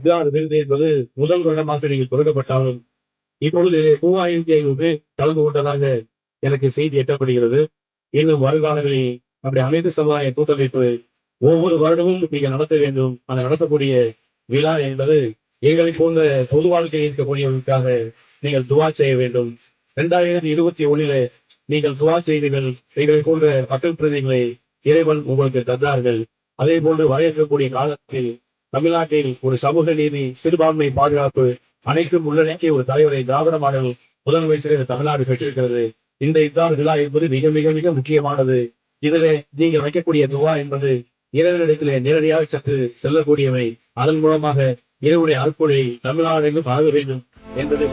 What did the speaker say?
இவ்வாறு விருது என்பது முதல் வருடமாக நீங்கள் தொடங்கப்பட்டாலும் இப்பொழுது 3500 பேர் கலந்து கொண்டதாக எனக்கு செய்தி எட்டப்படுகிறது. இன்னும் வருங்காலங்களில் நம்முடைய அனைத்து சமுதாய கூட்டமைப்பு ஒவ்வொரு வருடமும் நீங்கள் நடத்த வேண்டும். அதை நடத்தக்கூடிய விழா என்பது எங்களை போன்ற பொது வாழ்க்கையில் இருக்கக்கூடியவர்களுக்காக நீங்கள் துவா செய்ய வேண்டும். 2021 நீங்கள் துவா செய்தீர்கள். எங்களை போன்ற மக்கள் பிரதிகளை இறைவன் உங்களுக்கு தந்தார்கள். அதே போன்று வர இருக்கக்கூடிய காலத்தில் தமிழ்நாட்டில் ஒரு சமூக நீதி, சிறுபான்மை பாதுகாப்பு அனைத்தும் உள்ளடக்கிய ஒரு தலைவரை திராவிட மாடல் முதலமைச்சர் தமிழ்நாடு பெற்றிருக்கிறது. இந்த இஃப்தார் விழா என்பது மிக மிக மிக முக்கியமானது. இதிலே நீங்கள் வைக்கக்கூடிய துவா என்பது இறைவனிடத்திலே நேரடியாக சற்று செல்லக்கூடியவை. அதன் மூலமாக இறைவனுடைய அருட்கொடை தமிழ்நாடு பரவ வேண்டும் என்பதை